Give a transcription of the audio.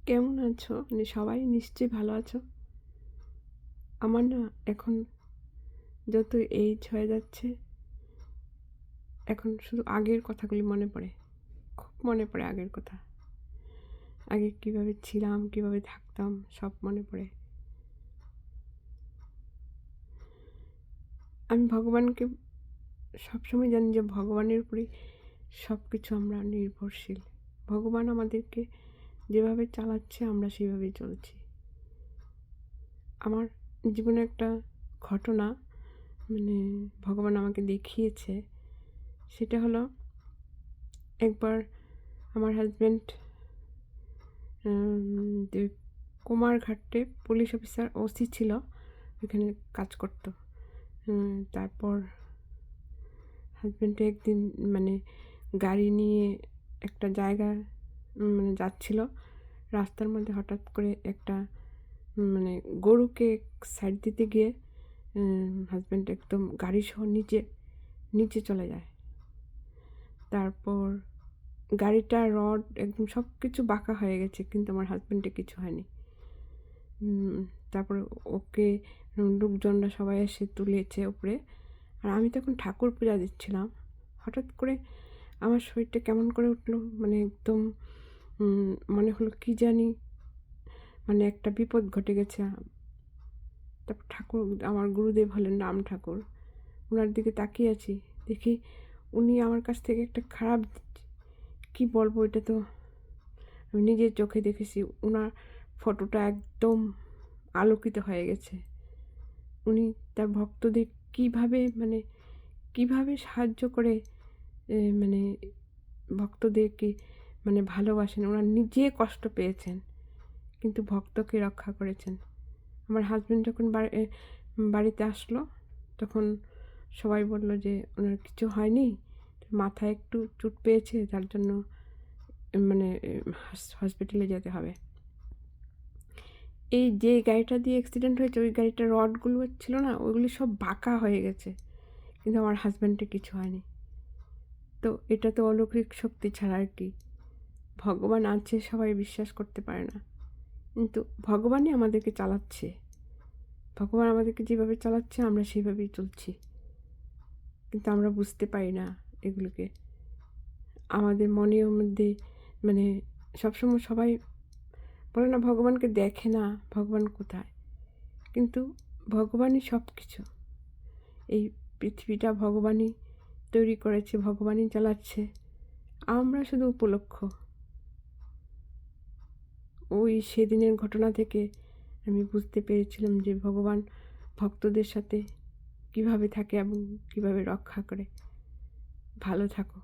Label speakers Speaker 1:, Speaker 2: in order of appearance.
Speaker 1: কেমন আছো? সবাই নিশ্চয়ই ভালো আছো। আমার না এখন যত এইজ হয়ে যাচ্ছে, এখন শুধু আগের কথাগুলি মনে পড়ে। খুব মনে পড়ে আগের কথা। আগে কিভাবে ছিলাম, কিভাবে থাকতাম, সব মনে পড়ে। আমি ভগবানকে সবসময় জানি যে ভগবানের উপরেই সব কিছু আমরা নির্ভরশীল। ভগবান আমাদেরকে যেভাবে চালাচ্ছে আমরা সেভাবেই চলছি। আমার জীবনে একটা ঘটনা ভগবান আমাকে দেখিয়েছে। সেটা হলো, একবার আমার হাজব্যান্ড কুমারঘাটে পুলিশ অফিসার ওসি ছিল, ওখানে কাজ করতো। তারপর হাজব্যান্ড একদিন গাড়ি নিয়ে একটা জায়গায় যাচ্ছিল। রাস্তার মধ্যে হঠাৎ করে একটা গরুকে সাইড দিতে গিয়ে হাজব্যান্ড একদম গাড়ি সহ নিচে চলে যায়। তারপর গাড়িটা রড একদম সব কিছু বাঁকা হয়ে গেছে, কিন্তু আমার হাজব্যান্ডের কিছু হয়নি। তারপরে ওকে লোকজনরা সবাই এসে তুলেছে উপরে। আর আমি তখন ঠাকুর পূজা দিচ্ছিলাম। হঠাৎ করে আমার শরীরটা কেমন করে উঠলো, একদম মনে হলো কি জানি একটা বিপদ ঘটে গেছে। তারপর ঠাকুর, আমার গুরুদেব হলেন রাম ঠাকুর, ওনার দিকে তাকিয়ে আছি, দেখি উনি আমার কাছ থেকে একটা খারাপ, কি বলবো, এটা তো আমি নিজের চোখে দেখেছি। ওনার ফটোটা একদম আলোকিত হয়ে গেছে। উনি তার ভক্তদের কিভাবে সাহায্য করে, ভক্তদেরকে ভালোবাসেন। ওনার নিজে কষ্ট পেয়েছেন কিন্তু ভক্তকে রক্ষা করেছেন। আমার হাজব্যান্ড যখন বাড়িতে আসলো, তখন সবাই বলল যে ওনার কিছু হয়নি, মাথায় একটু চোট পেয়েছে, তার জন্য হসপিটালে যেতে হবে। এই যে গাড়িটা দিয়ে অ্যাক্সিডেন্ট হয়েছে, ওই গাড়িটার রডগুলো ছিল না, ওইগুলি সব বাঁকা হয়ে গেছে, কিন্তু আমার হাজব্যান্ডের কিছু হয়নি। তো এটা তো অলৌকিক শক্তি ছাড়া আর কি। ভগবান আছে, সবাই বিশ্বাস করতে পারে না, কিন্তু ভগবানই আমাদেরকে চালাচ্ছে। ভগবান আমাদেরকে যেভাবে চালাচ্ছে আমরা সেভাবেই চলছি, কিন্তু আমরা বুঝতে পারি না এগুলোকে। আমাদের মনের মধ্যে সবসময় সবাই বলে না ভগবানকে দেখে না, ভগবান কোথায়, কিন্তু ভগবানই সব কিছু। এই পৃথিবীটা ভগবানই তৈরি করেছে, ভগবানই চালাচ্ছে, আমরা শুধু উপলক্ষ। ওই সেদিনের ঘটনা থেকে আমি বুঝতে পেরেছিলাম যে ভগবান ভক্তদের সাথে কিভাবে থাকে এবং কিভাবে রক্ষা করে। ভালো থাকো।